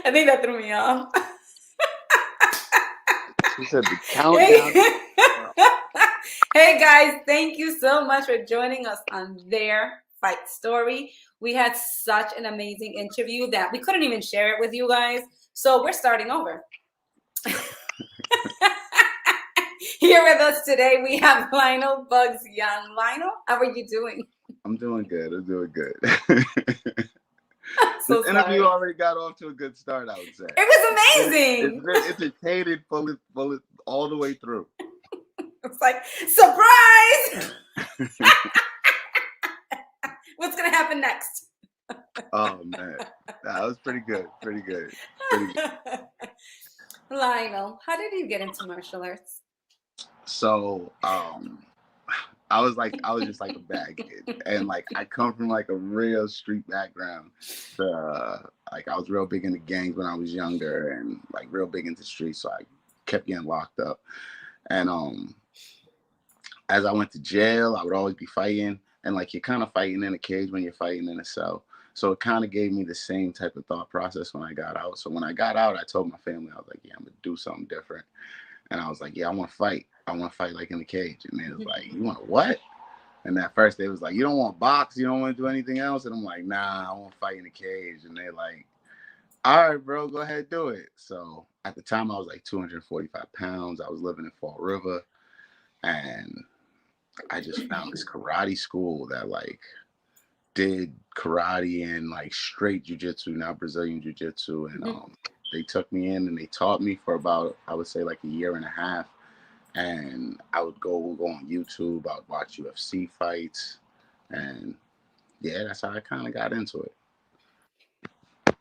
I think that threw me off. She said the countdown. Hey, hey guys, thank you so much for joining us on Their Fight Story. We had such an amazing interview that we couldn't even share it with you guys. So we're starting over. Here with us today, we have Lionel Boogz Young. Lionel, how are you doing? I'm doing good. I'm doing good. So This interview sorry. already got off to a good start, I would say. It was It's amazing. been entertaining fully all the way through. It's like, surprise! What's going to happen next? Oh man, that was pretty good. Pretty good. Pretty good. Lionel, how did you get into martial arts? So, I was just like a bad kid, and like I come from like a real street background. Like I was real big into gangs when I was younger, and like real big into streets. So I kept getting locked up, and as I went to jail, I would always be fighting, and like you're kind of fighting in a cage when you're fighting in a cell. So it kind of gave me the same type of thought process when I got out. So when I got out, I told my family, I was like, yeah, I'm gonna do something different. And I was like, yeah, I want to fight. I want to fight like in the cage. And they was like, you want to what? And at first they was like, you don't want to box? You don't want to do anything else? And I'm like, nah, I want to fight in the cage. And they're like, all right, bro, go ahead, do it. So at the time I was like 245 pounds. I was living in Fall River. And I just found this karate school that like did karate and like straight jiu-jitsu, not Brazilian jiu-jitsu. And they took me in and they taught me for about, I would say like a year and a half. And I would go on YouTube, I would watch UFC fights, and yeah, that's how I kind of got into it.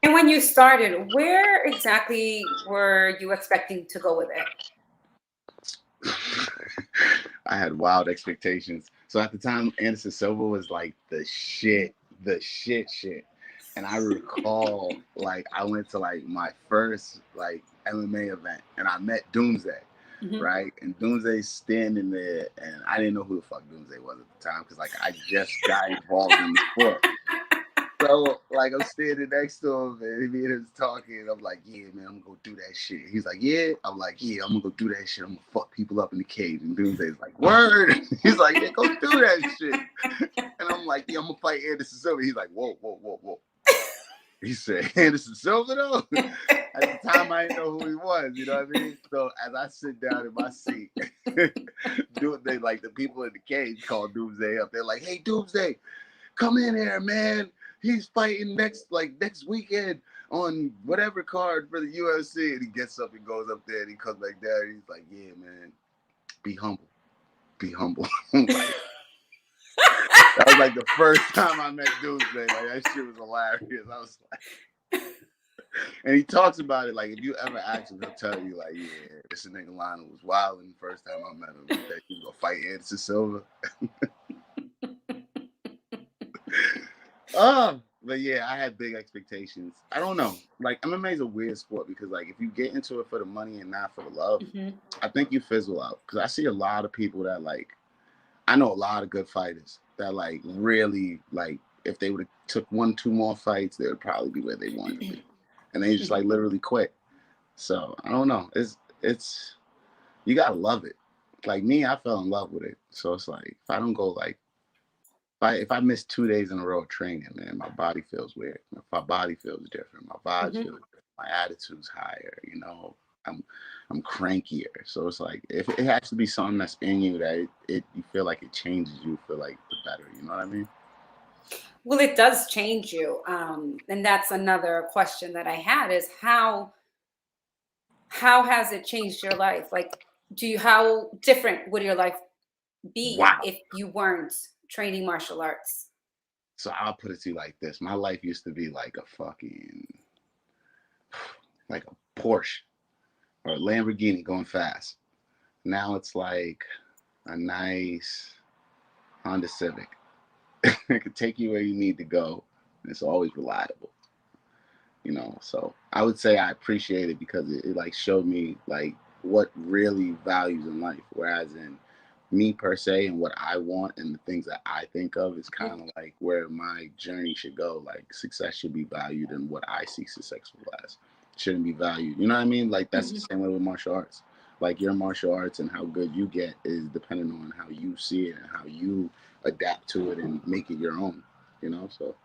And when you started, where exactly were you expecting to go with it? I had wild expectations. So at the time, Anderson Silva was like the shit. And I recall like I went to like my first like MMA event and I met Doomsday. Right, and Doomsday's standing there, and I didn't know who the fuck Doomsday was at the time because like I just got involved in the sport. So like I'm standing next to him, and me and him talking. And I'm like, yeah, man, I'm gonna go do that shit. He's like, yeah. I'm like, yeah, I'm gonna go do that shit. I'm gonna fuck people up in the cage. And Doomsday's like, word. He's like, yeah, go do that shit. And I'm like, yeah, I'm gonna fight Anderson Silva. He's like, whoa. He said, Anderson Silva though? At the time, I didn't know who he was, you know what I mean? So as I sit down in my seat, they like the people in the cage call Doomsday up. They're like, hey, Doomsday, come in here, man. He's fighting next weekend on whatever card for the UFC. And he gets up and goes up there and he comes back down. And he's like, yeah, man, be humble. That was like the first time I met Doomsday. Like that shit was hilarious. I was like, and he talks about it like if you ever ask him, he'll tell you like, yeah, this nigga Lionel was wild. And the first time I met him, he said he was gonna fight Anderson Silva. But yeah, I had big expectations. I don't know. Like MMA is a weird sport because like if you get into it for the money and not for the love, I think you fizzle out. Because I see a lot of people that like, I know a lot of good fighters that like really like if they would have took 1-2 more fights, they would probably be where they wanted to be, and they just like literally quit. So I don't know. It's you gotta love it. Like me, I fell in love with it. So it's like if I don't go like if I miss 2 days in a row of training, man, my body feels weird. My body feels different. My vibes feel different. My attitude's higher. You know, I'm crankier. So it's like if it has to be something that's in you that it you feel like it changes you for like the better. You know what I mean? Well, it does change you, and that's another question that I had is how has it changed your life? Like, how different would your life be Wow. if you weren't training martial arts? So I'll put it to you like this: my life used to be like like a Porsche or a Lamborghini going fast. Now it's like a nice Honda Civic. It could take you where you need to go. And it's always reliable. You know, so I would say I appreciate it because it like showed me like what really values in life. Whereas in me per se and what I want and the things that I think of is kind of like where my journey should go. Like success should be valued in what I see successful as. shouldn't be valued. You know what I mean? Like that's the Mhm. same way with martial arts. Like your martial arts and how good you get is dependent on how you see it and how you adapt to it and make it your own. You know, so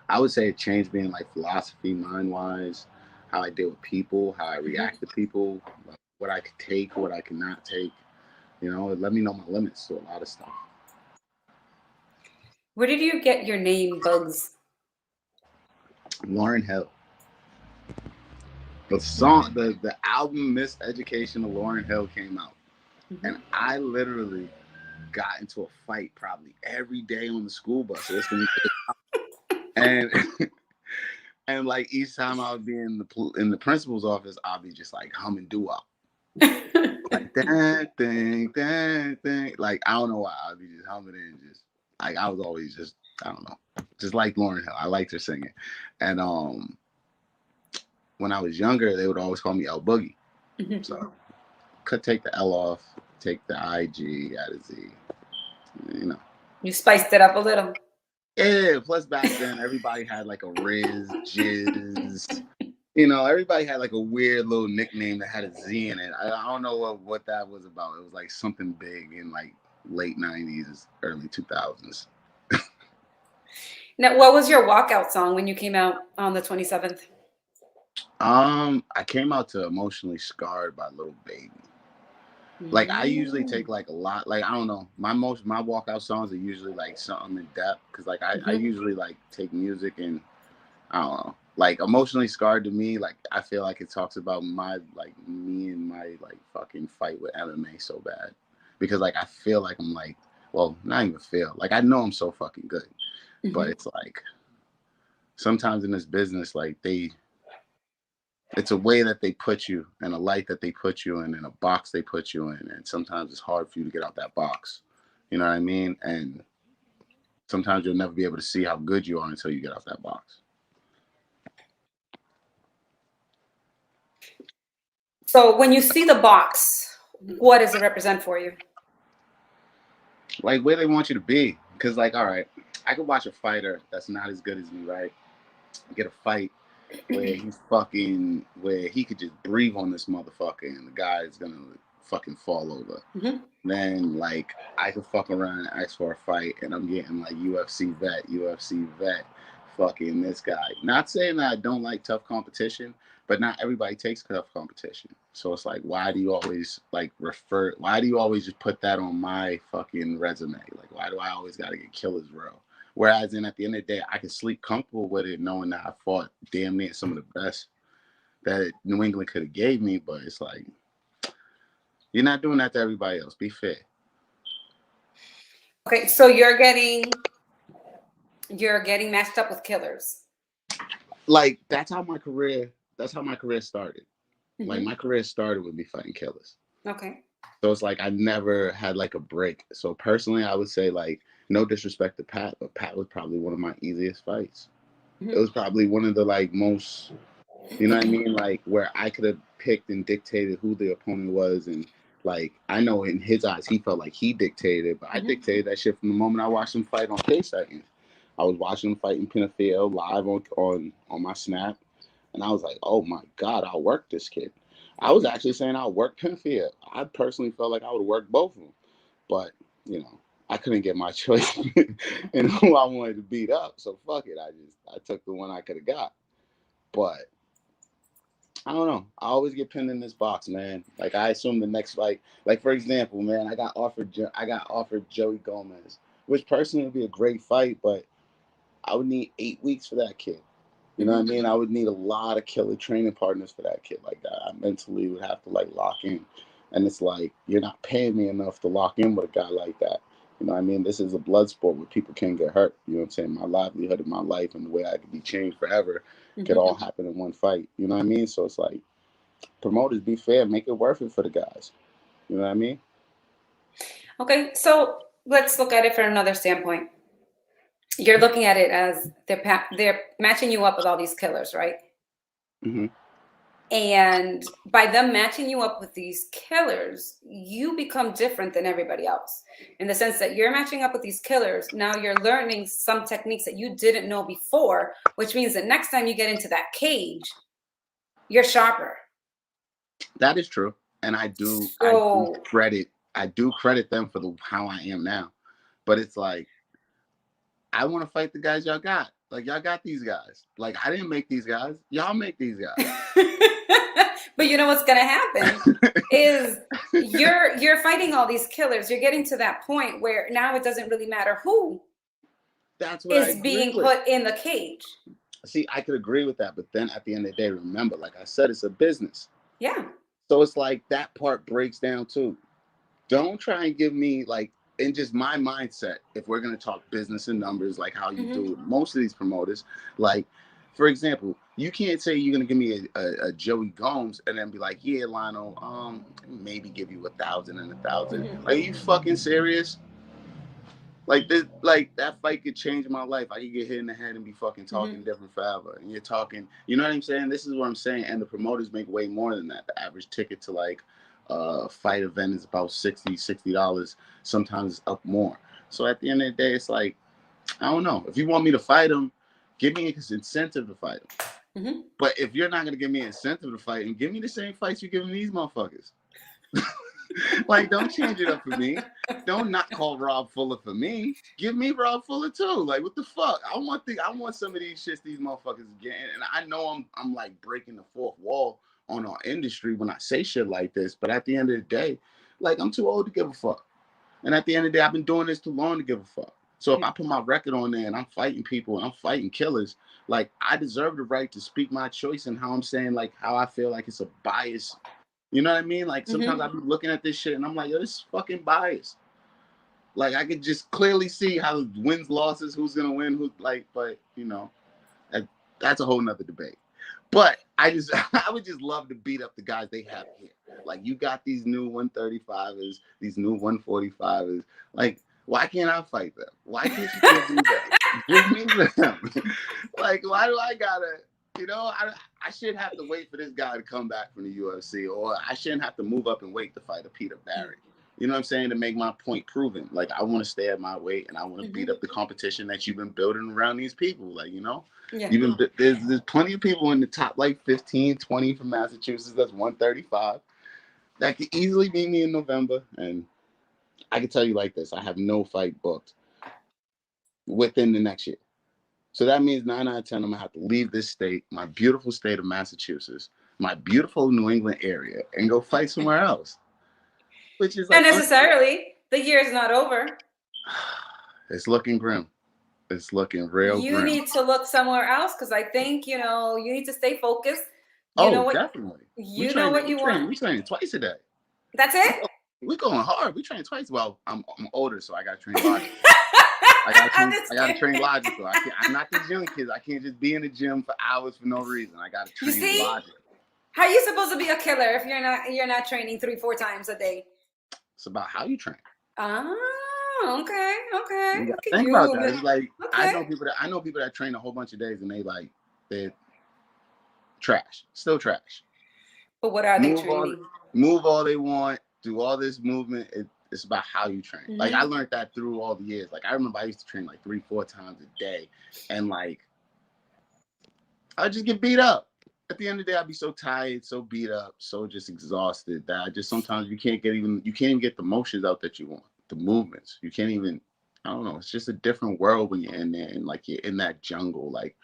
I would say it changed me in like philosophy, mind wise, how I deal with people, how I Mhm. react to people, like what I could take, what I cannot take. You know, it let me know my limits to a lot of stuff. Where did you get your name, Boogz? Lauren Hill. The song, Lauren. the album Miseducation of Lauren Hill came out. And Mhm. I literally got into a fight probably every day on the school bus listening to it. And and like each time I would be in the principal's office, I'll be just like humming doo wop. Like that thing. Like I don't know why I'd be just humming it and just like I was always just I don't know. Just like Lauren Hill. I liked her singing. And when I was younger, they would always call me L Boogie. Mhm. So could take the L off, take the IG, add a Z. You know. You spiced it up a little. Yeah, plus back then everybody had like a Riz, Jizz. You know, everybody had like a weird little nickname that had a Z in it. I don't know what that was about. It was like something big in like late 90s, early 2000s. Now, what was your walkout song when you came out on the 27th? I came out to Emotionally Scarred by Little Baby. Like I usually take Mm. like a lot, like I don't know, my walkout songs are usually like something in depth because like I Mhm. usually like take music and I don't know. Like Emotionally Scarred to me, like I feel like it talks about my like me and my like fucking fight with MMA so bad. Because like I feel like I'm like, well, not even feel. Like I know I'm so fucking good. But Mhm. it's like sometimes in this business, like it's a way that they put you and a light that they put you in and a box they put you in. And sometimes it's hard for you to get out that box. You know what I mean? And sometimes you'll never be able to see how good you are until you get out that box. So when you see the box, what does it represent for you? Like where they want you to be. Because like, all right, I could watch a fighter that's not as good as me, right? Get a fight where he could just breathe on this motherfucker and the guy is gonna fucking fall over. Mhm. Then like I could fuck around and ask for a fight and I'm getting like UFC vet, fucking this guy. Not saying that I don't like tough competition, but not everybody takes tough competition. So it's like, why do you always why do you always just put that on my fucking resume? Like, why do I always gotta get killer's row? Whereas then at the end of the day, I can sleep comfortable with it knowing that I fought damn near some of the best that New England could have gave me, but it's like, you're not doing that to everybody else. Be fair. Okay, so you're getting matched up with killers. Like that's how my career started. Like Mhm. my career started with me fighting killers. Okay. So it's like I never had like a break. So personally I would say like no disrespect to Pat, but Pat was probably one of my easiest fights. It Mhm. was probably one of the like most, you know what I mean? Like where I could have picked and dictated who the opponent was and like I know in his eyes he felt like he dictated it, but I Mhm. dictated that shit from the moment I watched him fight on K seconds. I was watching him fight in Pinafeel live on my snap. And I was like, oh my God, I'll work this kid. I was Mhm. actually saying I'll work Pinfield. I personally felt like I would work both of them. But, you know, I couldn't get my choice in who I wanted to beat up. So fuck it. I took the one I could have got. But I don't know. I always get pinned in this box, man. Like I assume the next fight, like for example, man, I got offered Joey Gomez, which personally would be a great fight, but I would need 8 weeks for that kid. You know what I Mhm. mean? I would need a lot of killer training partners for that kid like that. I mentally would have to like lock in. And it's like, you're not paying me enough to lock in with a guy like that. You know what I mean? This is a blood sport where people can get hurt. You know what I'm saying? My livelihood of my life and the way I could be changed forever could Mhm. all happen in one fight. You know what I mean? So it's like, promoters, be fair, make it worth it for the guys. You know what I mean? Okay, so let's look at it from another standpoint. You're looking at it as they're matching you up with all these killers, right? Hmm. And by them matching you up with these killers, you become different than everybody else in the sense that you're matching up with these killers. Now you're learning some techniques that you didn't know before, which means that next time you get into that cage, You're sharper. That is true, and I do So credit them for how I am now. But it's like I want to fight the guys y'all got. Like y'all got these guys. Like I didn't make these guys. Y'all make these guys. but you know what's gonna happen is you're fighting all these killers. You're getting to that point where now it doesn't really matter who That's what I is agree being with. put in the cage. See, I could agree with that, but then at the end of the day, remember, like I said, it's a business. Yeah. So it's like that part breaks down too. Don't try and give me like in just my mindset, if we're gonna talk business and numbers, like how you do with most of these promoters, like for example, you can't say you're gonna give me a Joey Gomes and then be like, yeah, Lionel, maybe give you 1,000 and 1,000. Are you fucking serious? Like this, like that fight could change my life. I could get hit in the head and be fucking talking different forever. And you're talking, you know what I'm saying? This is what I'm saying. And the promoters make way more than that. The average ticket to like fight event is about $60. Sometimes it's up more. So at the end of the day, it's like, I don't know. If you want me to fight him, give me an incentive to fight him. But if you're not gonna give me an incentive to fight him, give me the same fights you're giving these motherfuckers. Like, don't change it up for me. Don't not call Rob Fuller for me. Give me Rob Fuller too. Like, what the fuck? I want some of these shits these motherfuckers getting. And I know I'm like breaking the fourth wall on our industry when I say shit like this. But at the end of the day, like I'm too old to give a fuck. And at the end of the day, I've been doing this too long to give a fuck. So if I put my record on there and I'm fighting people and I'm fighting killers, like I deserve the right to speak my choice and how I'm saying like how I feel like it's a bias. You know what I mean? Like sometimes I be looking at this shit and I'm like, yo, this is fucking biased. Like I could just clearly see how wins, losses, who's gonna win, who like, but you know, that's a whole nother debate. But I would just love to beat up the guys they have here. Like you got these new 135ers, these new 145ers. Like, why can't I fight them? Why can't you give me them? Give me them. Like, why do I gotta? You know, I shouldn't have to wait for this guy to come back from the UFC, or I shouldn't have to move up and wait to fight a Peter Barry. You know what I'm saying? To make my point proven. Like, I want to stay at my weight, and I want to beat up the competition that you've been building around these people. Like, you know, there's plenty of people in the top, like 15, 20 from Massachusetts. That's 135. That could easily beat me in November. And I can tell you like this. I have no fight booked within the next year. So that means 9 out of 10, I'm going to have to leave this state, my beautiful state of Massachusetts, my beautiful New England area, and go fight somewhere else. Which is like... Not necessarily. The year is not over. It's looking grim. It's looking real grim. You need to look somewhere else because I think, you know, you need to stay focused. Definitely. You know what you want. We train twice a day. That's it? We're going hard. We train twice. Well, I'm older, so I got to train logical. I got to train logical. I'm not these young kids. I can't just be in the gym for hours for no reason. I got to train logical. How are you supposed to be a killer if you're not training 3-4 times a day? It's about how you train. Oh, okay. Think about that. It's like I know people that train a whole bunch of days and they're trash, still trash. But what are they training? Move all they want, do all this movement. It's about how you train. Like I learned that through all the years. Like I remember I used to train like 3-4 times a day, and like I'd just get beat up. At the end of the day, I'd be so tired, so beat up, so just exhausted that I just sometimes you can't even get the motions out that you want, the movements. You can't even, I don't know, it's just a different world when you're in there and like you're in that jungle. Like,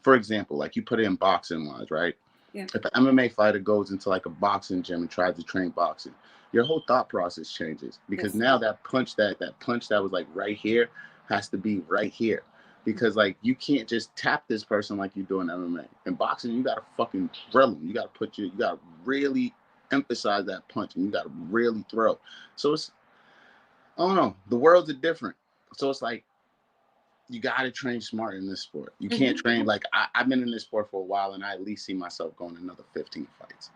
for example, like you put it in boxing wise, right? Yeah. If an MMA fighter goes into like a boxing gym and tries to train boxing, your whole thought process changes because now that punch that was like right here has to be right here. Because like you can't just tap this person like you do in MMA. In boxing, you gotta fucking drill them. You gotta really emphasize that punch, and you gotta really throw. So it's, I don't know. The worlds are different. So it's like you gotta train smart in this sport. You can't train like I've been in this sport for a while, and I at least see myself going another 15 fights,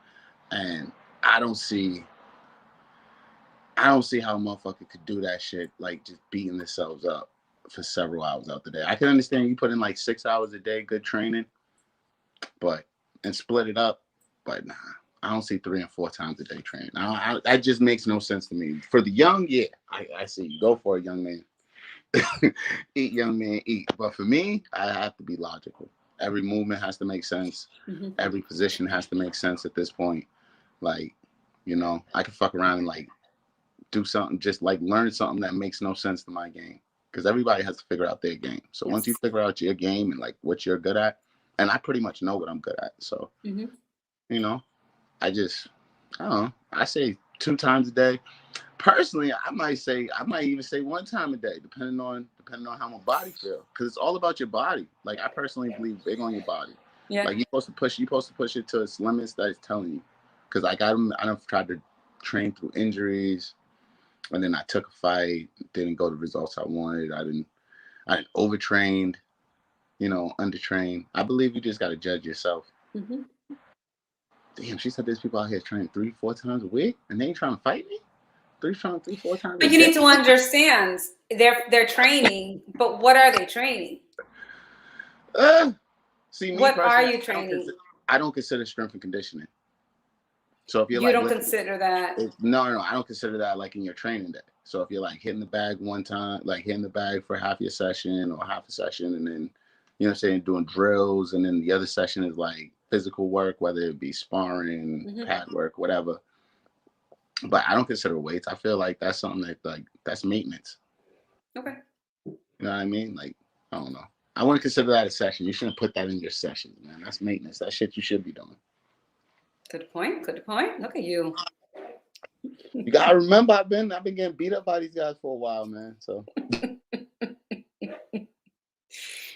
and I don't see how a motherfucker could do that shit like just beating themselves up for several hours out the day. I can understand you put in like 6 hours a day, good training, and split it up. But nah, I don't see 3 and 4 times a day training. That just makes no sense to me. For the young, yeah, I see you go for it, young man. Eat, young man, eat. But for me, I have to be logical. Every movement has to make sense. Every position has to make sense at this point. Like, you know, I can fuck around and like do something, just like learn something that makes no sense to my game. Because everybody has to figure out their game. So once you figure out your game and like what you're good at, and I pretty much know what I'm good at. So, you know, I don't know. I say 2 times a day. Personally, I might even say 1 time a day, depending on how my body feels. Because it's all about your body. Like, I personally believe big on your body. Yeah. Like, you're supposed to push it to its limits that it's telling you. Because like I've tried to train through injuries, and then I took a fight, didn't go the results I wanted. I overtrained, you know, undertrained. I believe you just got to judge yourself. Damn, she said there's people out here training 3-4 times a week, and they ain't trying to fight me. 3-4 times. But you need to understand they're training, but what are they training? See, me what are you training? I don't consider strength and conditioning. So if you're you don't consider that. No, I don't consider that like in your training day. So if you're like hitting the bag one time, like hitting the bag for half your session or half a session, and then, you know what I'm saying, doing drills, and then the other session is like physical work, whether it be sparring, pad work, whatever. But I don't consider weights. I feel like that's something that's maintenance. Okay. You know what I mean? Like, I don't know. I wouldn't consider that a session. You shouldn't put that in your session, man. That's maintenance. That shit you should be doing. Good point. Look at you. You gotta remember, I've been getting beat up by these guys for a while, man. So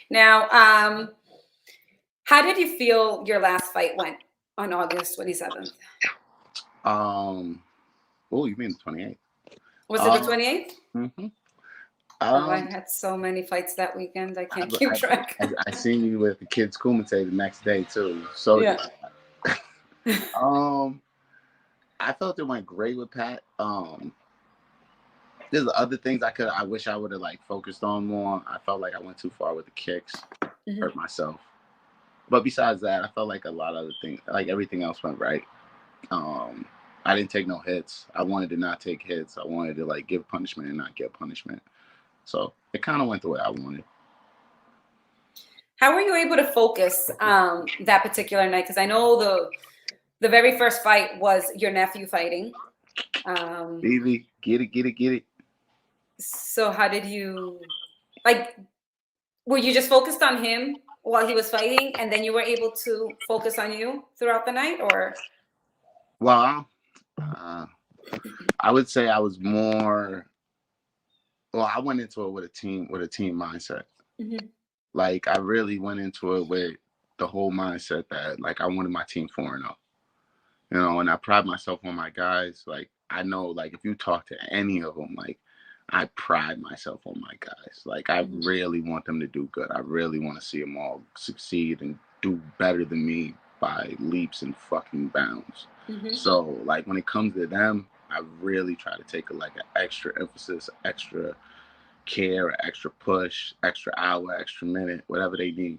now, how did you feel your last fight went on August 27th? Oh, you mean the 28th? Was it the 28th? Mm-hmm. I had so many fights that weekend. I can't keep track. I seen you with the kids' kumite the next day too. So yeah. I felt it went great with Pat. There's other things I wish I would have like focused on more. I felt like I went too far with the kicks, hurt myself. But besides that, I felt like a lot of other things, like everything else went right. I didn't take no hits. I wanted to not take hits. I wanted to like give punishment and not get punishment. So it kind of went the way I wanted. How were you able to focus that particular night? Because I know the very first fight was your nephew fighting. Baby, get it. So how did you, like, were you just focused on him while he was fighting, and then you were able to focus on you throughout the night, or? Well, I would say I was more. Well, I went into it with a team mindset. Like, I really went into it with the whole mindset that like I wanted my team 4-0. You know, and I pride myself on my guys. Like, I know, like, if you talk to any of them, like, I pride myself on my guys. Like, I really want them to do good. I really want to see them all succeed and do better than me by leaps and fucking bounds. So, like, when it comes to them, I really try to take an extra emphasis, extra care, extra push, extra hour, extra minute, whatever they need.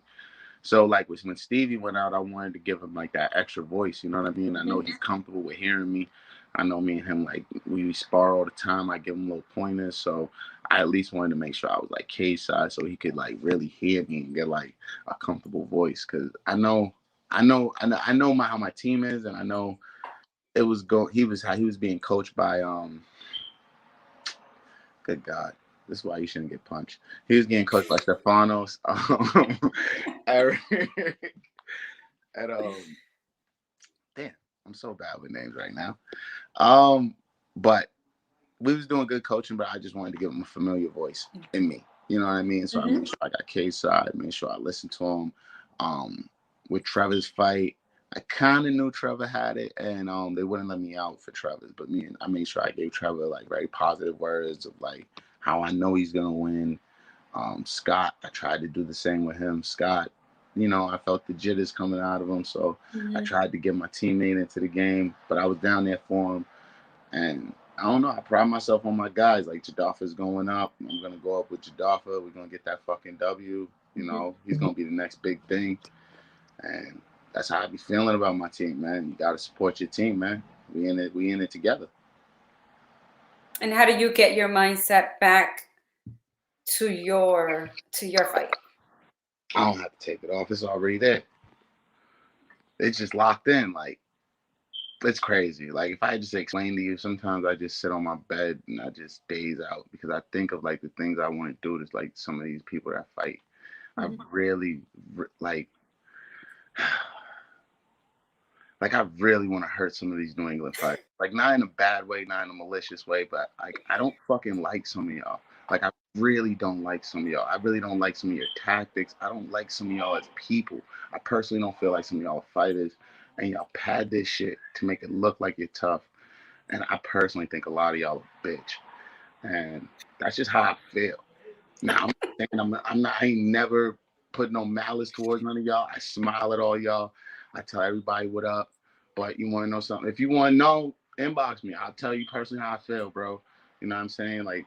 So, like, when Stevie went out, I wanted to give him, like, that extra voice, you know what I mean? I know he's comfortable with hearing me. I know me and him, like, we spar all the time. I give him little pointers. So I at least wanted to make sure I was, like, cage side so he could, like, really hear me and get, like, a comfortable voice. Because I know how my team is, and I know he was being coached by, good God. This is why you shouldn't get punched. He was getting coached by Stefanos, Eric, and damn, I'm so bad with names right now. But we was doing good coaching, but I just wanted to give him a familiar voice in me. You know what I mean? So I made sure I got K's side, made sure I listened to him. With Trevor's fight, I kind of knew Trevor had it, and they wouldn't let me out for Trevor's, but I made sure I gave Trevor like very positive words of like how I know he's gonna win. Scott, I tried to do the same with him. Scott, you know, I felt the jitters coming out of him, so I tried to get my teammate into the game, but I was down there for him, and I don't know, I pride myself on my guys. Like, Jadafa's going up. I'm gonna go up with Jadafa. We're gonna get that fucking W. You know, he's gonna be the next big thing, and that's how I be feeling about my team, man. You gotta support your team, man. We in it together. And how do you get your mindset back to your fight? I don't have to take it off. It's already there. It's just locked in. Like, it's crazy. Like, if I just explain to you, sometimes I just sit on my bed and I just daze out because I think of like the things I want to do to like some of these people that fight. I really like I really want to hurt some of these New England fighters. Like, not in a bad way, not in a malicious way, but like, I don't fucking like some of y'all. Like, I really don't like some of y'all. I really don't like some of your tactics. I don't like some of y'all as people. I personally don't feel like some of y'all are fighters, and y'all pad this shit to make it look like you're tough. And I personally think a lot of y'all are bitch. And that's just how I feel. Now, I ain't never put no malice towards none of y'all. I smile at all y'all. I tell everybody what up. But you want to know something? If you want to know, inbox me. I'll tell you personally how I feel, bro. You know what I'm saying? Like,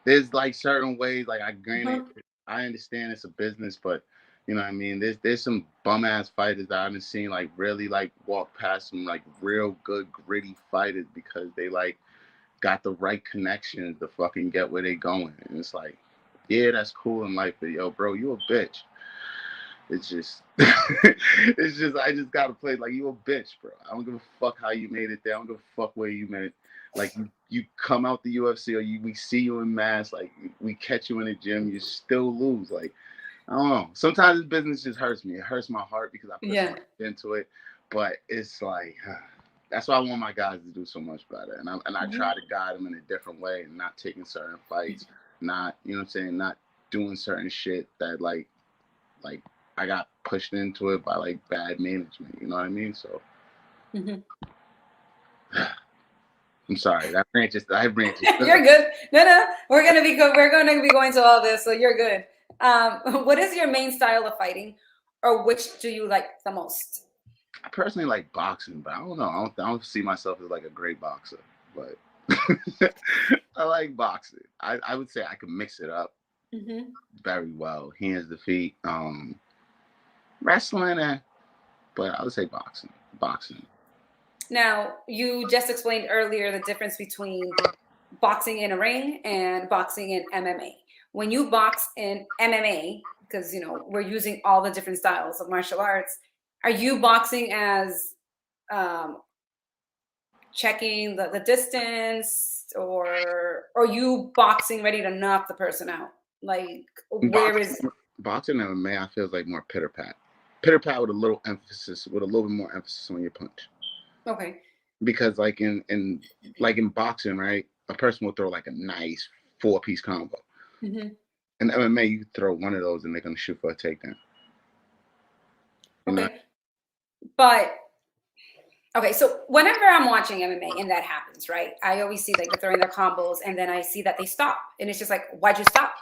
there's like certain ways, like, I understand it's a business, but you know what I mean? There's some bum ass fighters that I haven't seen like really like walk past some like real good gritty fighters because they like got the right connections to fucking get where they going. And it's like, yeah, that's cool in life, but yo, bro, you a bitch. It's just, it's just, I just gotta play like you a bitch, bro. I don't give a fuck how you made it there. I don't give a fuck where you made it. Like, you come out the UFC or we see you in mass, like we catch you in the gym, you still lose. Like, I don't know. Sometimes this business just hurts me. It hurts my heart because I put so much into it. But it's like, that's why I want my guys to do so much better. And I try to guide them in a different way and not taking certain fights, not, you know what I'm saying, not doing certain shit that like I got pushed into it by like bad management. You know what I mean? So I'm sorry. I branch just. You're good. No, we're gonna be good. We're gonna be going to all this, so you're good. What is your main style of fighting, or which do you like the most? I personally like boxing, but I don't know. I don't see myself as like a great boxer, but I like boxing. I would say I can mix it up very well. Hands to feet, wrestling, but I would say boxing. Now, you just explained earlier the difference between boxing in a ring and boxing in MMA. When you box in MMA, because you know we're using all the different styles of martial arts, are you boxing as checking the distance, or are you boxing ready to knock the person out? Like, where is boxing and MMA? I feel like more pitter pat with a little emphasis, with a little bit more emphasis on your punch. Okay. Because like in boxing, right, a person will throw like a nice 4-piece combo. In MMA, you throw one of those and they're gonna shoot for a takedown. Okay. But okay, so whenever I'm watching MMA and that happens, right, I always see like they're throwing their combos and then I see that they stop. And it's just like, why'd you stop?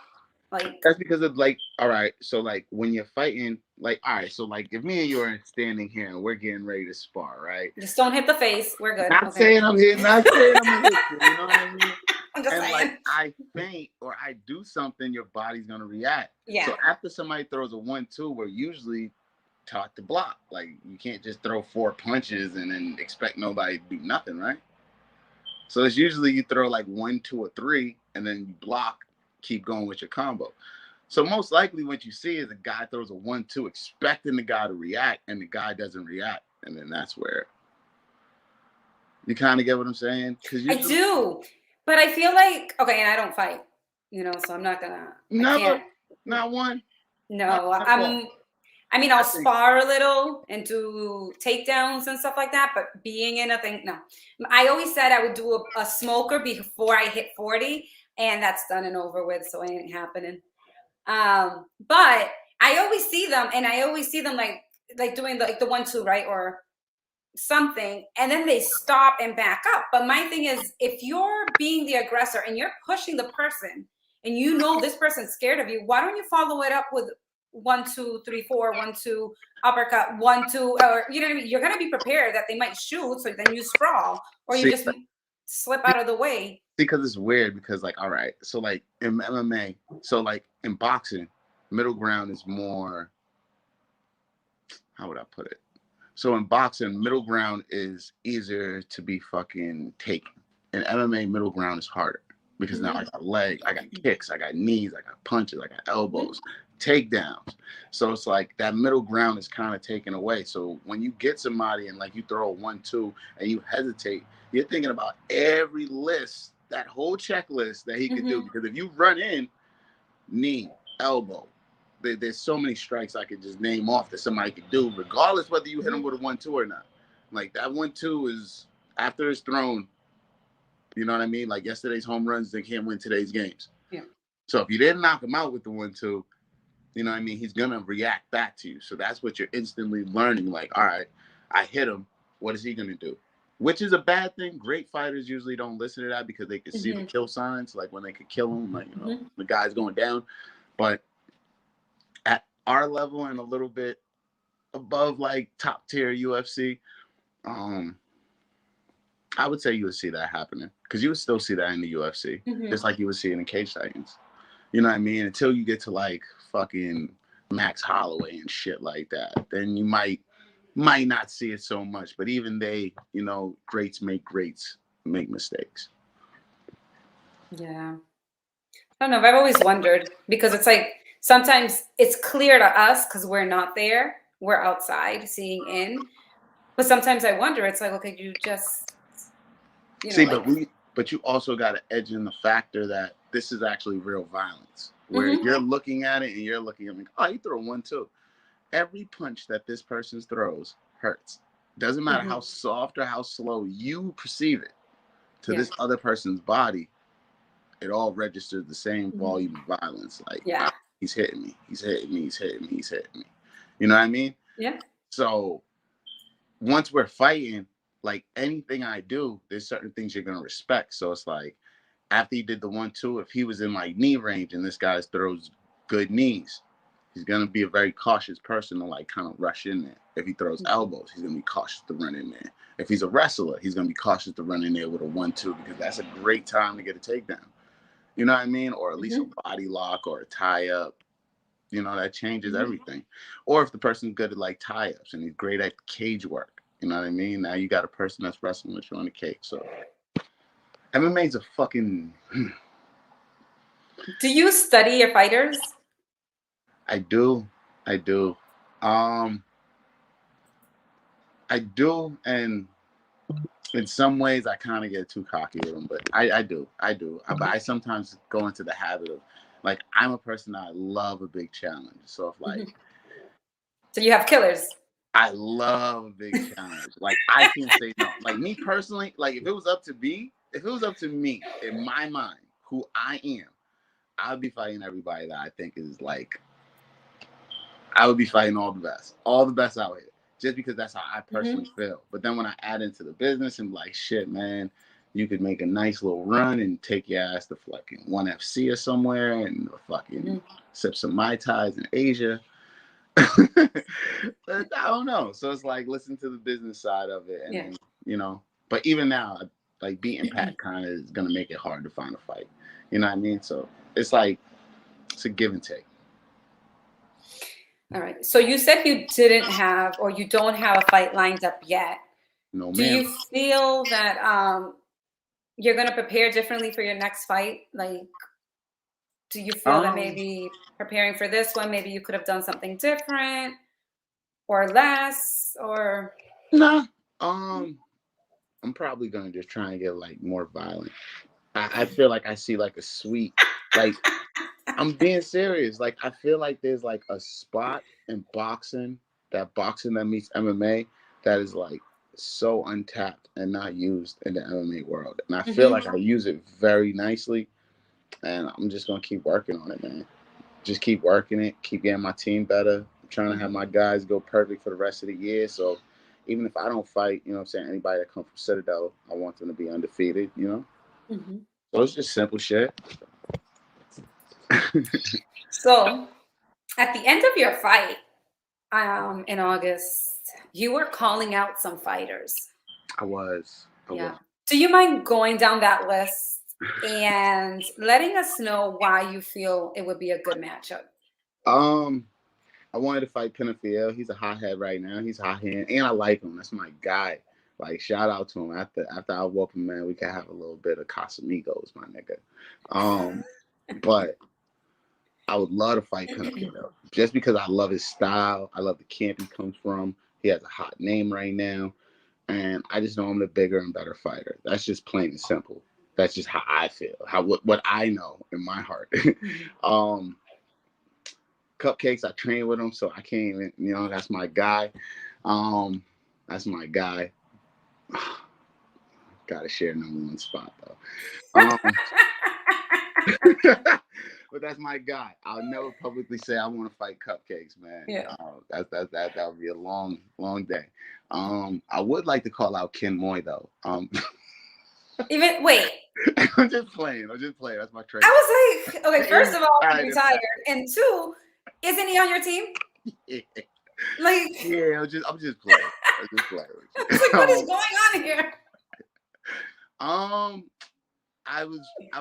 Like, that's because of like, all right, so like when you're fighting, like, all right, so like if me and you are standing here and we're getting ready to spar, right? Just don't hit the face. We're good. Not saying I'm hitting, not saying I'm gonna hit you, you know what I mean? I'm just saying. Like I faint or I do something, your body's gonna react. Yeah. So after somebody throws a 1-2, we're usually taught to block. Like, you can't just throw 4 punches and then expect nobody to do nothing, right? So it's usually you throw like 1, 2, or 3, and then you block, keep going with your combo. So most likely what you see is a guy throws a 1-2 expecting the guy to react, and the guy doesn't react, and then that's where you kind of get what I'm saying. I do, but I feel like, okay, and I don't fight, you know, so I'm not gonna. Never, I can't. not one. No, I mean, I'll spar a little and do takedowns and stuff like that, but being in a thing, no. I always said I would do a smoker before I hit 40, and that's done and over with, so it ain't happening. But I always see them, and I always see them like doing the 1-2, right, or something, and then they stop and back up. But my thing is, if you're being the aggressor and you're pushing the person, and you know this person's scared of you, why don't you follow it up with 1, 2, 3, 4, 1, 2, uppercut, 1, 2, or you know what I mean? You're gonna be prepared that they might shoot, so then you sprawl, or you just slip out of the way. Because it's weird, because like, all right, so like in MMA, so like in boxing, middle ground is more, how would I put it? So in boxing, middle ground is easier to be fucking taken. In MMA, middle ground is harder. because now I got legs, I got kicks, I got knees, I got punches, I got elbows, takedowns. So it's like that middle ground is kind of taken away. So when you get somebody and like you throw a 1-2 and you hesitate, you're thinking about every list, that whole checklist that he could do. Because if you run in, knee, elbow, there's so many strikes I could just name off that somebody could do, regardless whether you hit him with a 1-2 or not. Like that 1-2 is after it's thrown. You know what I mean? Like yesterday's home runs, they can't win today's games. Yeah. So if you didn't knock him out with the 1-2, you know what I mean? He's going to react back to you. So that's what you're instantly learning. Like, all right, I hit him. What is he going to do? Which is a bad thing. Great fighters usually don't listen to that because they can see the kill signs, like when they could kill him, like, you know, the guy's going down. But at our level and a little bit above like top tier UFC, I would say you would see that happening because you would still see that in the UFC, just like you would see it in Cage Titans. You know what I mean? Until you get to like fucking Max Holloway and shit like that, then you might not see it so much. But even they, you know, greats make mistakes. Yeah. I don't know. I've always wondered because it's like sometimes it's clear to us because we're not there. We're outside seeing in. But sometimes I wonder, it's like, okay, you just, you know, see, like, but you also got to edge in the factor that this is actually real violence, where you're looking at it and you're looking at like, oh, you throw 1-2. Every punch that this person throws hurts. Doesn't matter how soft or how slow you perceive it to this other person's body, it all registers the same volume of violence. Like, he's hitting me, he's hitting me, he's hitting me, he's hitting me. You know what I mean? Yeah. So once we're fighting, like anything I do, there's certain things you're gonna respect. So it's like after he did the 1-2, if he was in like knee range and this guy throws good knees, he's gonna be a very cautious person to like kind of rush in there. If he throws elbows, he's gonna be cautious to run in there. If he's a wrestler, he's gonna be cautious to run in there with a 1-2 because that's a great time to get a takedown. You know what I mean? Or at least a body lock or a tie up. You know, that changes everything. Or if the person's good at like tie-ups and he's great at cage work, you know what I mean? Now you got a person that's wrestling with you on the cage. So MMA's a fucking... Do you study your fighters? I do. I do, and in some ways I kind of get too cocky with them, but I do. But I sometimes go into the habit of, like, I'm a person that I love a big challenge. So if like... So you have killers. I love a big challenge. Like, I can't say no. Like, me personally, like, if it was up to me, in my mind, who I am, I would be fighting everybody that I think is like... I would be fighting all the best out here, just because that's how I personally feel. But then when I add into the business and like, shit, man, you could make a nice little run and take your ass to fucking 1FC or somewhere and fucking sip some Mai Tais in Asia. I don't know. So it's like, listen to the business side of it. And then, you know, but even now, like beating Pat kind of is going to make it hard to find a fight. You know what I mean? So it's like, it's a give and take. All right. So you said you didn't have, or you don't have a fight lined up yet. No, Do ma'am. you feel that you're going to prepare differently for your next fight? Like, do you feel that maybe preparing for this one, maybe you could have done something different or less, or? Nah. I'm probably going to just try and get like more violent. I feel like I see like a sweet, like, I'm being serious. Like, I feel like there's like a spot in boxing that meets MMA that is like so untapped and not used in the MMA world. And I feel like I use it very nicely. And I'm just going to keep working on it, man. Just keep working it, keep getting my team better. I'm trying to have my guys go perfect for the rest of the year. So even if I don't fight, you know what I'm saying, anybody that comes from Citadel, I want them to be undefeated, you know? So it's just simple shit. So at the end of your fight in August, you were calling out some fighters. I was. Do you mind going down that list and letting us know why you feel it would be a good matchup? I wanted to fight Penafiel. He's a hothead right now. He's hot hand, and I like him. That's my guy. Like, shout out to him. After I whoop him, man, we can have a little bit of Casamigos, my nigga. But I would love to fight Pinocchio just because I love his style. I love the camp he comes from. He has a hot name right now, and I just know I'm the bigger and better fighter. That's just plain and simple. That's just how I feel. What I know in my heart. Cupcakes, I train with him, so I can't even. That's my guy. That's my guy. Gotta share #1 spot though. But that's my guy. I'll never publicly say I want to fight Cupcakes, man. Yeah. That would be a long day. I would like to call out Ken Moy though. Even wait. I'm just playing. That's my trade. I was like, okay, first of all, he's Right, retired, and two, isn't he on your team? Yeah. Like, Yeah, I'm just playing. I was like, what is going on here? I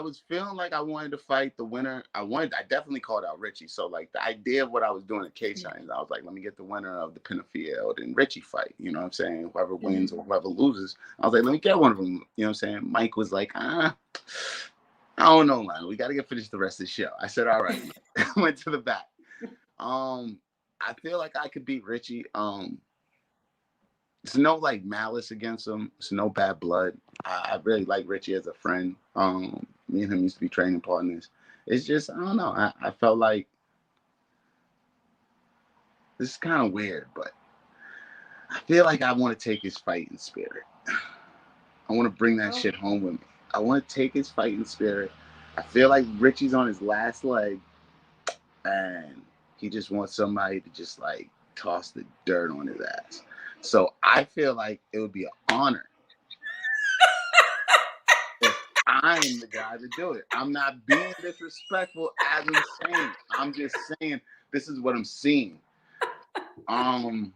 was feeling like I wanted to fight the winner. I definitely called out Richie. So like the idea of what I was doing at K-Shine, I was like, let me get the winner of the Pinaffield and Richie fight. You know what I'm saying? Whoever wins or whoever loses. I was like, let me get one of them. You know what I'm saying? Mike was like, I don't know, man. We got to finish the rest of the show. I said, all right. Went to the back. I feel like I could beat Richie. There's no like malice against him. There's no bad blood. I really like Richie as a friend. Me and him used to be training partners. It's just, I don't know. I felt like this is kind of weird, but I feel like I want to take his fighting spirit. I want to bring that shit home with me. I want to take his fighting spirit. I feel like Richie's on his last leg, and he just wants somebody to just like toss the dirt on his ass. So I feel like it would be an honor if I'm the guy to do it. I'm not being disrespectful as I'm saying. I'm just saying this is what I'm seeing. I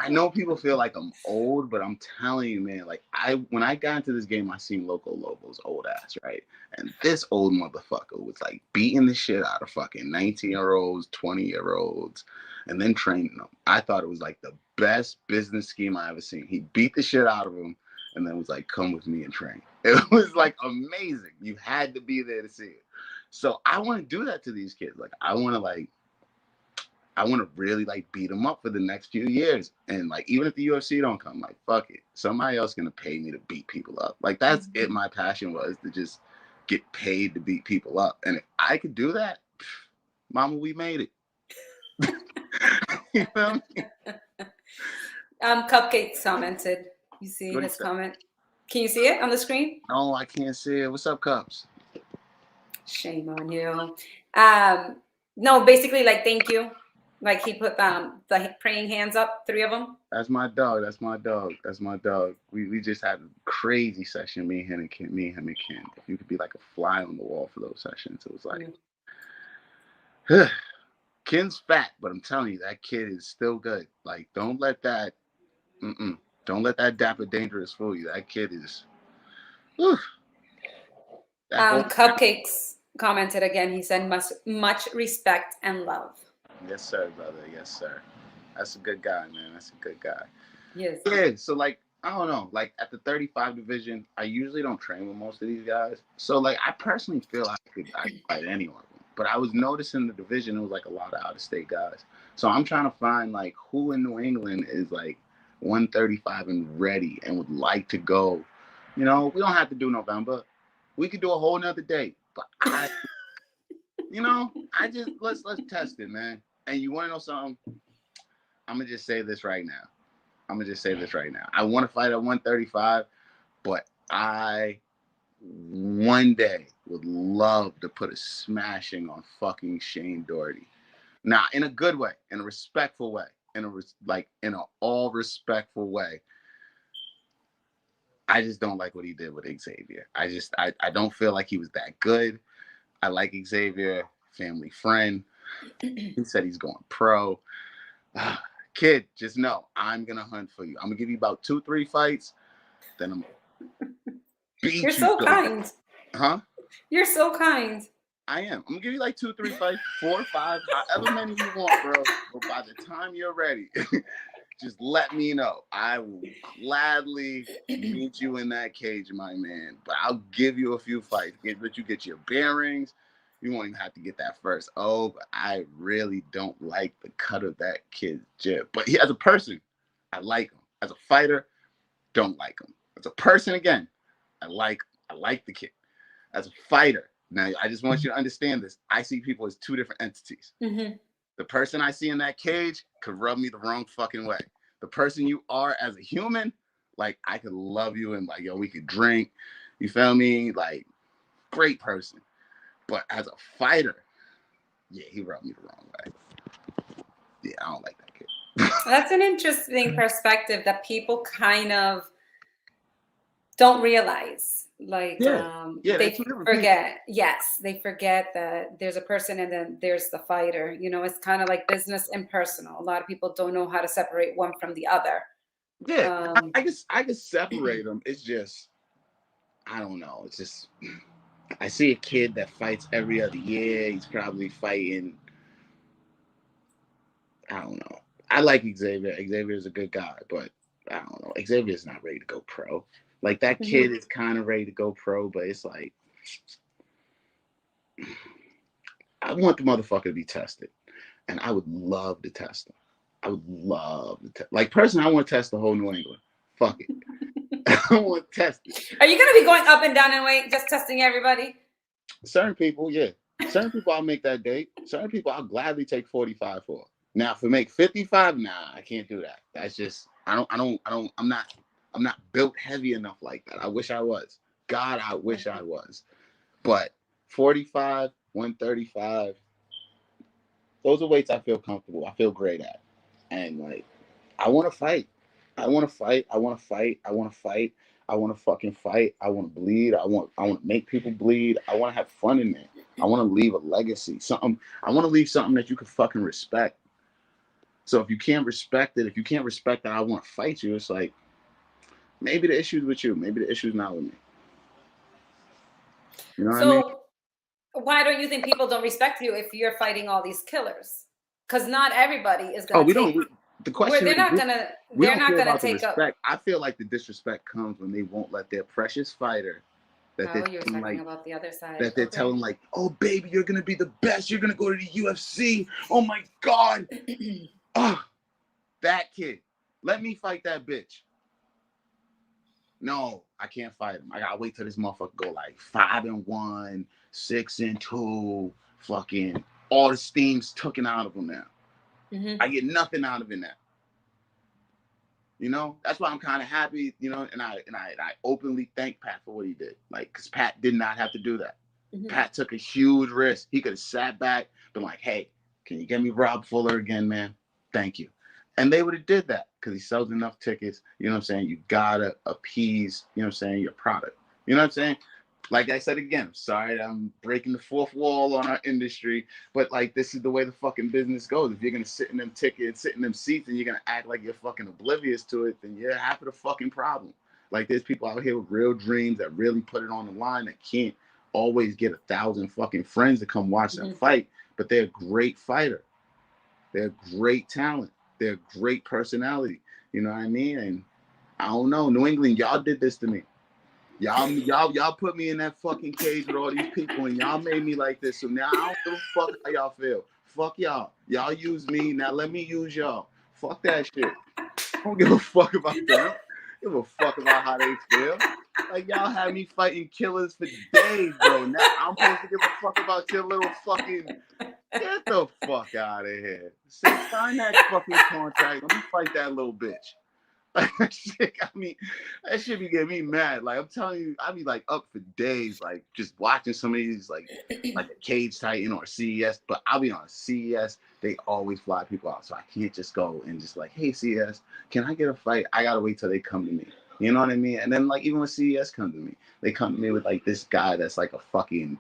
know people feel like I'm old, but I'm telling you, man, like when I got into this game, I seen Loco Lobo's old ass, right? And this old motherfucker was like beating the shit out of fucking 19-year-olds, 20-year-olds, and then training them. I thought it was like the best business scheme I ever seen. He beat the shit out of them and then was like, come with me and train. It was like amazing. You had to be there to see it. So I want to do that to these kids. Like I want to really like beat them up for the next few years. And like, even if the UFC don't come, like, fuck it. Somebody else gonna pay me to beat people up. Like that's it. My passion was to just get paid to beat people up. And if I could do that, mama, we made it. You know what I mean? Cupcakes commented. You see his comment? Can you see it on the screen? No, I can't see it. What's up, Cups? Shame on you. No, basically like, thank you. Like he put the praying hands up, 3 of them. That's my dog. We just had a crazy session, me and him and Ken. If you could be like a fly on the wall for those sessions, it was like Ken's fat, but I'm telling you, that kid is still good. Like, don't let that Dapper Dangerous fool you. That kid is Cupcakes commented again. He said much respect and love. Yes, sir, brother. Yes, sir. That's a good guy, man. That's a good guy. Yes. Yeah, so like, I don't know, like at the 35 division, I usually don't train with most of these guys. So like, I personally feel I could fight any one of them. But I was noticing the division, it was like a lot of out-of-state guys. So I'm trying to find like who in New England is like 135 and ready and would like to go. You know, we don't have to do November. We could do a whole nother date. But I just let's test it, man. And you want to know something? I'm gonna just say this right now. I want to fight at 135, but I one day would love to put a smashing on fucking Shane Doherty. Now, in a good way, in a respectful way, in an all respectful way. I just don't like what he did with Xavier. I don't feel like he was that good. I like Xavier, family friend. He said he's going pro. Kid, just know I'm gonna hunt for you. I'm gonna give you about 2-3 fights, then I'm gonna beat you. You're so kind. Huh? You're so kind. I am. I'm gonna give you like 2-3 fights, 4 or 5, however many you want, bro. But by the time you're ready, just let me know. I will gladly meet you in that cage, my man. But I'll give you a few fights. Let you get your bearings. You won't even have to get that first. Oh, but I really don't like the cut of that kid's jib. But he, as a person, I like him. As a fighter, don't like him. As a person, again, I like the kid. As a fighter, now I just want you to understand this. I see people as two different entities. Mm-hmm. The person I see in that cage could rub me the wrong fucking way. The person you are as a human, like I could love you and like, yo, we could drink. You feel me? Like, great person. But as a fighter, yeah, he rubbed me the wrong way. Yeah, I don't like that kid. That's an interesting perspective that people kind of don't realize. Like, they forget. Yes, they forget that there's a person and then there's the fighter. You know, it's kind of like business and personal. A lot of people don't know how to separate one from the other. Yeah, I can separate them. It's just, I don't know. It's just, I see a kid that fights every other year. He's probably fighting, I don't know. I like Xavier. Xavier's a good guy, but I don't know. Xavier's not ready to go pro. Like, that kid is kind of ready to go pro, but it's like, I want the motherfucker to be tested. And I would love to test him. I would love to test. Like, personally, I want to test the whole New England. Fuck it. I want to test it. Are you going to be going up and down in weight, just testing everybody? Certain people, yeah. Certain people, I'll make that date. Certain people, I'll gladly take 45 for. Now, if we make 55, nah, I can't do that. That's just, I'm not built heavy enough like that. I wish I was. God, I wish I was. But 45, 135, those are weights I feel comfortable. I feel great at. And like, I want to fight. I want to fight. I want to fight. I want to fight. I want to fucking fight. I want to bleed. I want to make people bleed. I want to have fun in there. I want to leave a legacy. Something. I want to leave something that you can fucking respect. So if you can't respect it, if you can't respect that I want to fight you, it's like, maybe the issue's with you. Maybe the issue's not with me. You know what I mean? Why don't you think people don't respect you if you're fighting all these killers? Because not everybody is going to take. The question they're not going to. They're not going to take up. I feel like the disrespect comes when they won't let their precious fighter. You're talking like, about the other side. That they're telling like, oh baby, you're gonna be the best. You're gonna go to the UFC. Oh my god. That kid. Let me fight that bitch. No, I can't fight him. I gotta wait till this motherfucker go like 5-1, 6-2, fucking all the steam's taken out of him now. I get nothing out of it now. You know, that's why I'm kind of happy, you know, and I openly thank Pat for what he did. Like, because Pat did not have to do that. Pat took a huge risk. He could have sat back, been like, hey, can you get me Rob Fuller again, man? Thank you. And they would have did that because he sells enough tickets. You know what I'm saying? You gotta appease, you know what I'm saying, your product. You know what I'm saying? Like I said again, sorry, I'm breaking the fourth wall on our industry, but like, this is the way the fucking business goes. If you're gonna sit in them tickets, sit in them seats, and you're gonna act like you're fucking oblivious to it, then you're half of the fucking problem. Like, there's people out here with real dreams that really put it on the line that can't always get 1,000 fucking friends to come watch them fight, but they're a great fighter. They're great talent. They're great personality. You know what I mean? And I don't know, New England, y'all did this to me. Y'all put me in that fucking cage with all these people, and y'all made me like this. So now I don't give a fuck how y'all feel. Fuck y'all. Y'all use me. Now let me use y'all. Fuck that shit. I don't give a fuck about them. I don't give a fuck about how they feel. Like, y'all had me fighting killers for days, bro. Now I'm supposed to give a fuck about your little fucking... Get the fuck out of here. Sign that fucking contract. Let me fight that little bitch. Like, that shit be getting me mad. Like, I'm telling you, I be like up for days, like just watching some of these, like a Cage Titan or CES. But I'll be honest, CES, they always fly people out. So I can't just go and just like, hey, CES, can I get a fight? I gotta wait till they come to me. You know what I mean? And then like, even when CES come to me, they come to me with like this guy that's like a fucking,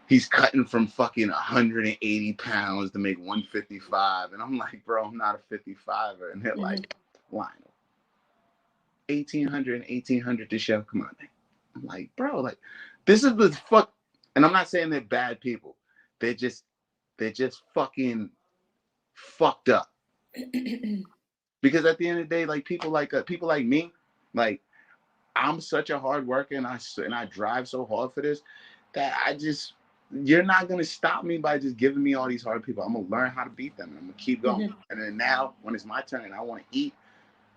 he's cutting from fucking 180 pounds to make 155. And I'm like, bro, I'm not a 55er. And they're like, Lionel, 1,800 and 1,800 to show. Come on, man. I'm like, bro, like, this is the fuck. And I'm not saying they're bad people. They're just fucking fucked up. Because at the end of the day, like people like me, like I'm such a hard worker and I drive so hard for this that you're not gonna stop me by just giving me all these hard people. I'm gonna learn how to beat them and I'm gonna keep going. Mm-hmm. And then now when it's my turn and I want to eat,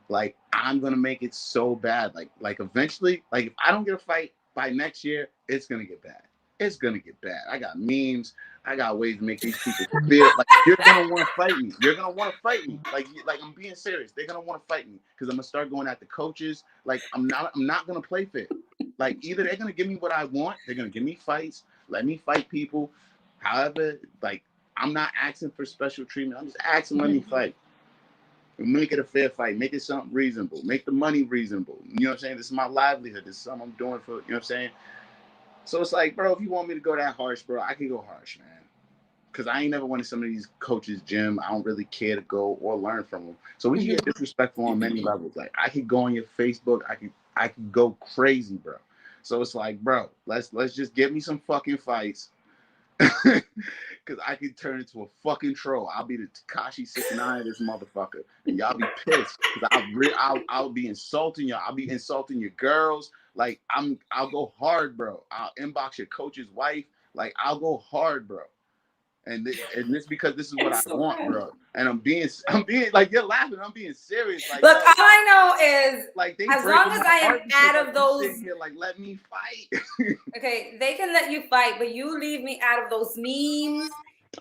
like I'm gonna make it so bad. Like eventually, like if I don't get a fight by next year, it's gonna get bad. It's gonna get bad. I got memes. I got ways to make these people feel like you're gonna want to fight me. You're gonna want to fight me. Like I'm being serious. They're gonna want to fight me because I'm gonna start going at the coaches. Like I'm not gonna play fair. Like either they're gonna give me what I want. They're gonna give me fights. Let me fight people. However, like I'm not asking for special treatment. I'm just asking let me fight. Make it a fair fight. Make it something reasonable. Make the money reasonable. You know what I'm saying? This is my livelihood. This is something I'm doing for, you know what I'm saying? So it's like, bro, if you want me to go that harsh, bro, I can go harsh, man. Because I ain't never went to some of these coaches' gym. I don't really care to go or learn from them. So we can get disrespectful on many levels. Like I could go on your Facebook. I could go crazy, bro. So it's like, bro, let's just give me some fucking fights. Because I could turn into a fucking troll. I'll be the Tekashi 69 of this motherfucker. And y'all be pissed. Because I'll be insulting y'all. I'll be insulting your girls. Like, I'll go hard, bro. I'll inbox your coach's wife. Like, I'll go hard, bro. And this because this is what I want, bro. And I'm being like, you're laughing. I'm being serious. Like, look, all I know is like they as long as I am out of those here, like, let me fight. okay, they can let you fight, but you leave me out of those memes.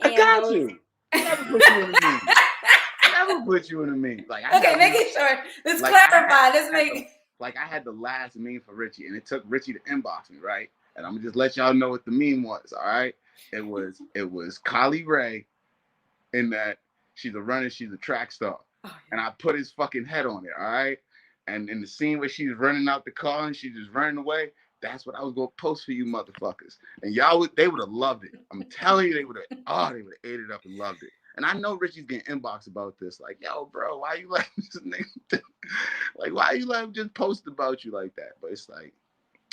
I got you. I never put you in a meme. I never put you in a meme. Like okay, making sure. Let's clarify. Let's make. Like I had the last meme for Richie, and it took Richie to inbox me, right? And I'm gonna just let y'all know what the meme was. All right, it was Kylie Ray, in that she's a runner, she's a track star, and I put his fucking head on it. All right, and in the scene where she's running out the car and she's just running away. That's what I was gonna post for you motherfuckers. And they would have loved it. I'm telling you, they would have ate it up and loved it. And I know Richie's getting inbox about this. Like, yo, bro, why you letting this nigga like why you let him just post about you like that? But it's like,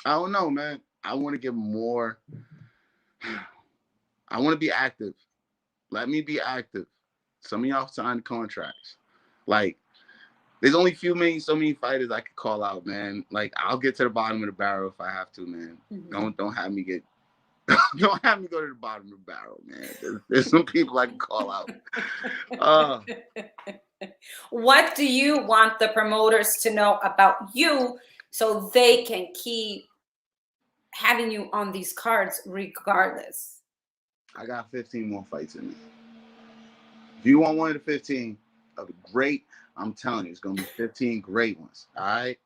I don't know, man. I want to get more. I want to be active. Let me be active. Some of y'all signed contracts. Like, there's only so many fighters I could call out, man. Like, I'll get to the bottom of the barrel if I have to, man. Don't have me get don't have me go to the bottom of the barrel, man. There's some people I can call out. What do you want the promoters to know about you so they can keep having you on these cards regardless? I got 15 more fights in me. If you want one of the 15 of the great, I'm telling you, it's gonna be 15 great ones. All right,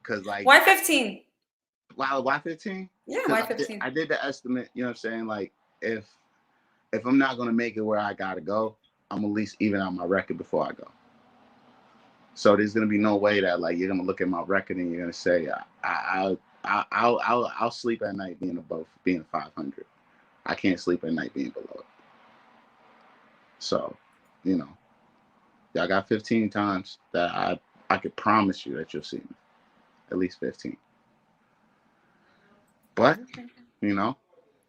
because like why 15? Why 15? Yeah, why 15? I did the estimate. You know what I'm saying? Like if I'm not gonna make it where I gotta go, I'm at least even out my record before I go. So there's gonna be no way that like you're gonna look at my record and you're gonna say I'll sleep at night being 500. I can't sleep at night being below it. So, you know, y'all got 15 times that I could promise you that you'll see me. At least 15. But, you know,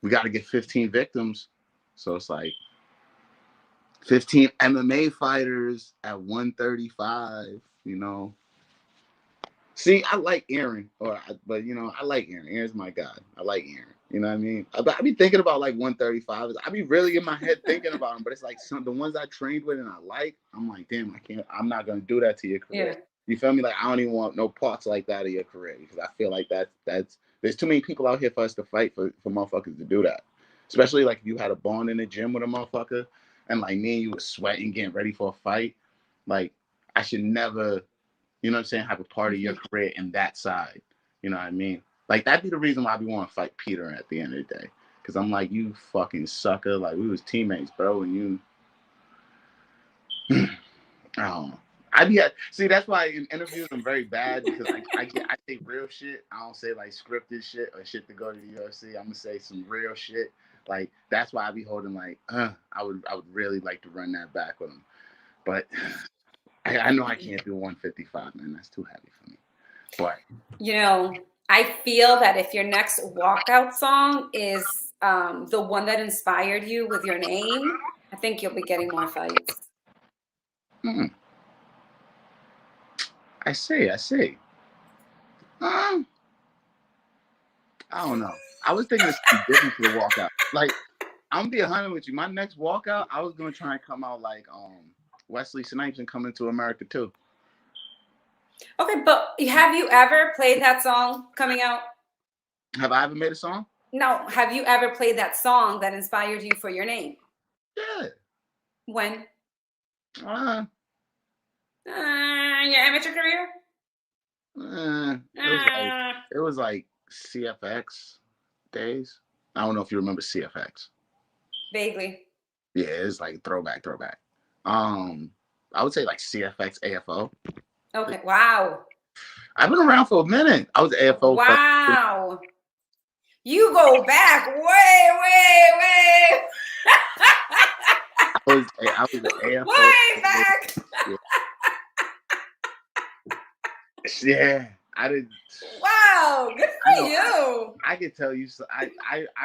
we got to get 15 victims. So it's like 15 MMA fighters at 135, you know. See, I like Aaron, but, you know, I like Aaron. Aaron's my guy. I like Aaron. You know what I mean? I be thinking about like 135. I be really in my head thinking about them, but it's like the ones I trained with and I like, I'm like, damn, I'm not going to do that to your career. Yeah. You feel me? Like, I don't even want no parts like that of your career because I feel like there's too many people out here for us to fight for motherfuckers to do that. Especially like if you had a bond in the gym with a motherfucker and like me and you was sweating, getting ready for a fight. Like, I should never, you know what I'm saying, have a part of your career in that side. You know what I mean? Like, that'd be the reason why we want to fight Peter at the end of the day. Because I'm like, you fucking sucker. Like, we was teammates, bro, and you... I don't know. See, that's why in interviews I'm very bad because I say real shit. I don't say like scripted shit or shit to go to the UFC. I'm gonna say some real shit. Like, that's why I be holding like, I would really like to run that back with him. But I know I can't do 155, man. That's too heavy for me. But you know, I feel that if your next walkout song is the one that inspired you with your name, I think you'll be getting more fights. I see. Um, I don't know. I was thinking of something different for the walkout. Like, I'm gonna be 100 with you. My next walkout, I was gonna try and come out like Wesley Snipes and Coming to America too. Okay, but have you ever played that song coming out? Have I ever made a song? No. Have you ever played that song that inspired you for your name? Yeah. When? Uh, Your amateur career? it was like CFX days. I don't know if you remember CFX. Vaguely. Yeah, it's like throwback. I would say like CFX AFO. Okay. Wow. I've been around for a minute. I was AFO. Wow. You go back way. I was an AFO. Way back. Yeah, I did. Wow, good for you. I could tell you. So I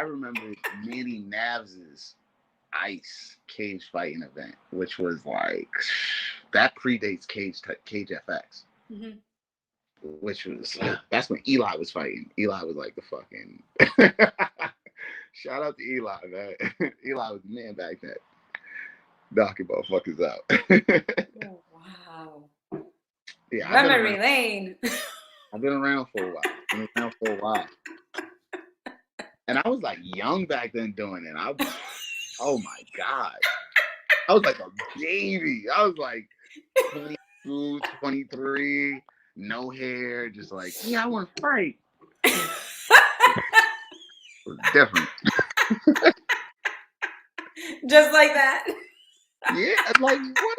remember Manny Navs's ice cage fighting event, which was like that predates Cage FX, Mm-hmm. which was that's when Eli was fighting. Eli was like the fucking shout out to Eli, man. Eli was the man back then, knocking motherfuckers out. Oh, wow. Yeah, Memory lane. I've been around for a while. And I was like young back then doing it. Oh my God. I was like a baby. I was like 22, 23, no hair, just like, yeah, I want to fight. It was different. Just like that. Yeah, like what?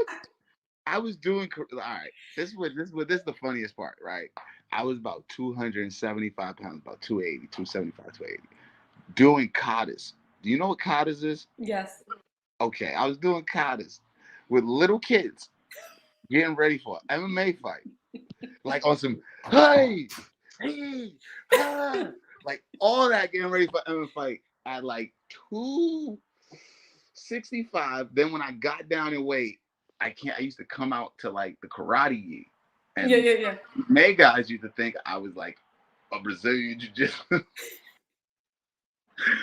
I was doing, all right, this is the funniest part, right? I was about 275 pounds, about 280, 275, 280, doing katas. Do you know what katas is? Yes. Okay, I was doing katas with little kids getting ready for an MMA fight. Like on some, hey, like all that getting ready for MMA fight at like 265. Then when I got down in weight, I used to come out to like the karate gi. And yeah. May guys used to think I was like a Brazilian jiu-jitsu.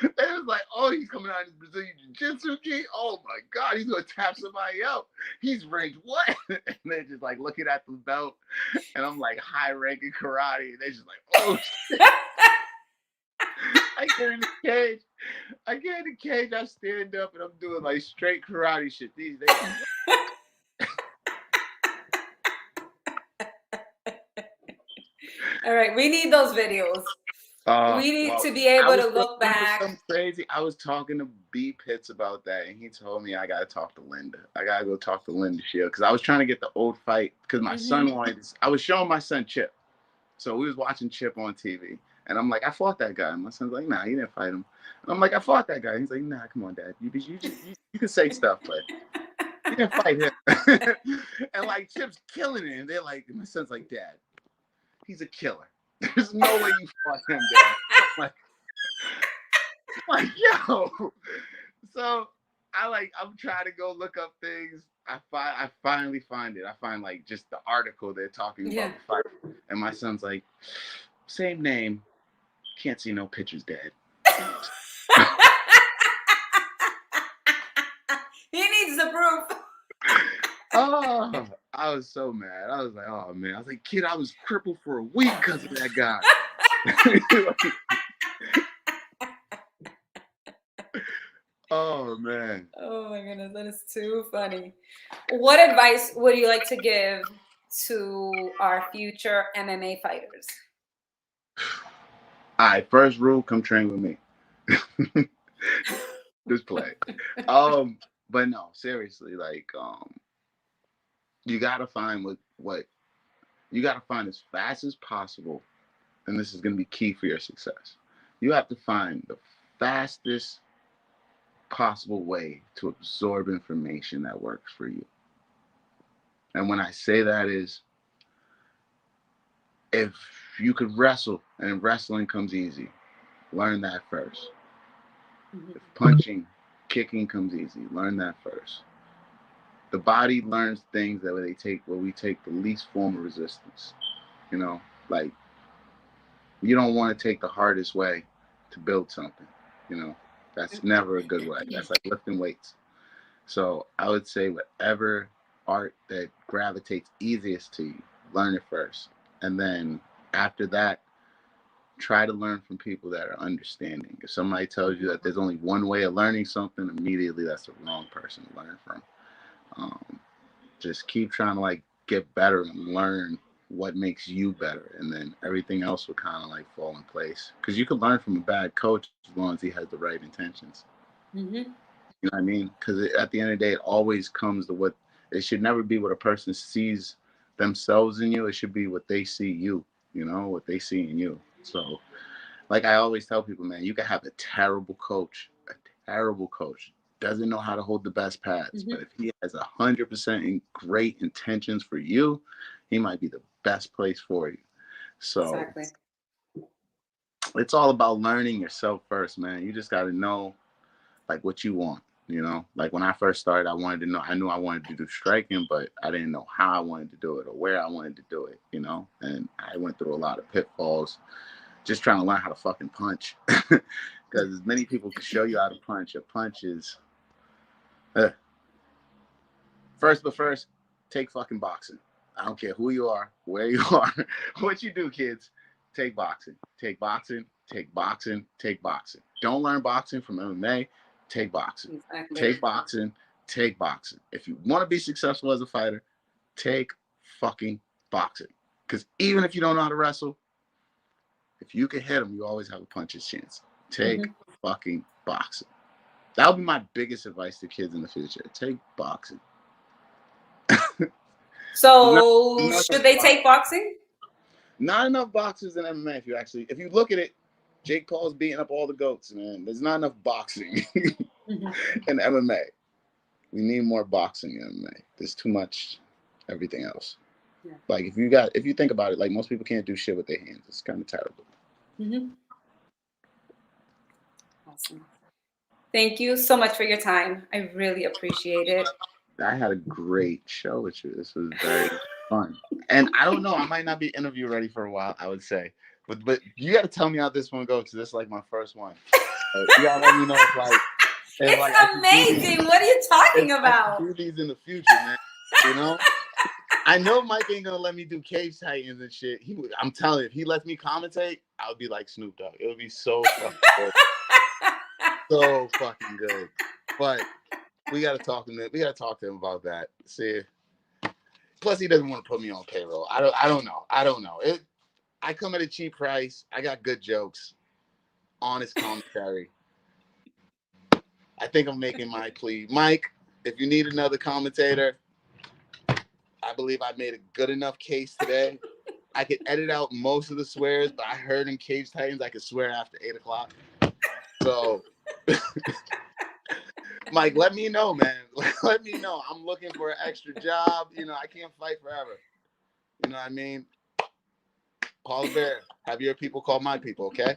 They was like, oh, he's coming out in Brazilian jiu-jitsu gi. Oh my God, he's gonna tap somebody out. He's ranked what? And they're just like looking at the belt, and I'm like high ranking karate. And they're just like, oh shit. I get in the cage. I stand up and I'm doing like straight karate shit. These days. All right, we need those videos. We need to be able to look back. Something crazy. I was talking to B Pitts about that, and he told me I gotta talk to Linda. I gotta go talk to Linda Shield because I was trying to get the old fight because my son wanted. I was showing my son Chip, so we was watching Chip on TV, and I'm like, I fought that guy. And my son's like, nah, you didn't fight him. And I'm like, I fought that guy. He's like, nah, come on, Dad. You can say stuff, but you didn't fight him. And like Chip's killing it, and they're like, my son's like, Dad, he's a killer. There's no way you fought him, Dad. Like, yo. So I'm trying to go look up things. I finally find it. I find like just the article they're talking about the fight. And my son's like, same name. Can't see no pictures, Dad. He needs the proof. Oh, I was so mad. I was like, oh man. I was like, kid, I was crippled for a week because of that guy. Oh man. Oh my goodness, that is too funny. What advice would you like to give to our future MMA fighters? All right, first rule, come train with me. Just play. But no, seriously, like you gotta find what you gotta find as fast as possible, and this is gonna be key for your success. You have to find the fastest possible way to absorb information that works for you. And when I say that is, if you could wrestle and wrestling comes easy, learn that first. If punching, kicking comes easy, learn that first. the body learns things that where we take the least form of resistance. You know, like you don't want to take the hardest way to build something. You know, that's never a good way. That's like lifting weights. So I would say whatever art that gravitates easiest to you, learn it first. And then after that, try to learn from people that are understanding. If somebody tells you that there's only one way of learning something, immediately that's the wrong person to learn from. Just keep trying to like get better and learn what makes you better, and then everything else will kind of like fall in place. Because you can learn from a bad coach as long as he has the right intentions. Mm-hmm. You know what I mean? Because at the end of the day, it always comes to what it should never be what a person sees themselves in you. It should be what they see you. You know, what they see in you. So, like I always tell people, man, you can have a terrible coach, doesn't know how to hold the best pads, but if he has 100% great intentions for you, he might be the best place for you. So exactly. It's all about learning yourself first, man. You just got to know like what you want. You know, like when I first started, I knew I wanted to do striking, but I didn't know how I wanted to do it or where I wanted to do it, you know, and I went through a lot of pitfalls just trying to learn how to fucking punch. Because as many people can show you how to punch, a punch is first, take fucking boxing. I don't care who you are, where you are, what you do, kids. Take boxing. Take boxing. Take boxing. Take boxing. Don't learn boxing from MMA. Take boxing. Exactly. Take boxing. Take boxing. If you want to be successful as a fighter, take fucking boxing. Because even if you don't know how to wrestle, if you can hit them, you always have a puncher's chance. Take fucking boxing. That would be my biggest advice to kids in the future. Take boxing. So should they take boxing? Not enough boxers in MMA. If you look at it, Jake Paul's beating up all the goats, man. There's not enough boxing in MMA. We need more boxing in MMA. There's too much everything else. Yeah. Like if you think about it, like most people can't do shit with their hands. It's kind of terrible. Awesome. Thank you so much for your time. I really appreciate it. I had a great show with you. This was very fun. And I don't know, I might not be interview ready for a while, I would say. But you got to tell me how this one goes, because this is like my first one. You got to let me know if it's amazing. What are you talking about? I do these in the future, man. You know? I know Mike ain't going to let me do Cage Titans and shit. I'm telling you, if he lets me commentate, I would be like Snoop Dogg. It would be so fucking good. So fucking good. But we got to talk to him. We got to talk to him about that. See. Plus, he doesn't want to put me on payroll. I don't know. I come at a cheap price. I got good jokes, honest commentary. I think I'm making my plea. Mike, if you need another commentator, I believe I made a good enough case today. I could edit out most of the swears, but I heard in Cage Titans I could swear after 8 o'clock. So, Mike, let me know, man. Let me know. I'm looking for an extra job. You know, I can't fight forever. You know what I mean? Call a bear. Have your people call my people, okay?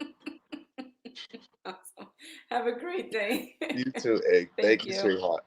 Awesome. Have a great day. You too, Egg. Thank you, sweetheart.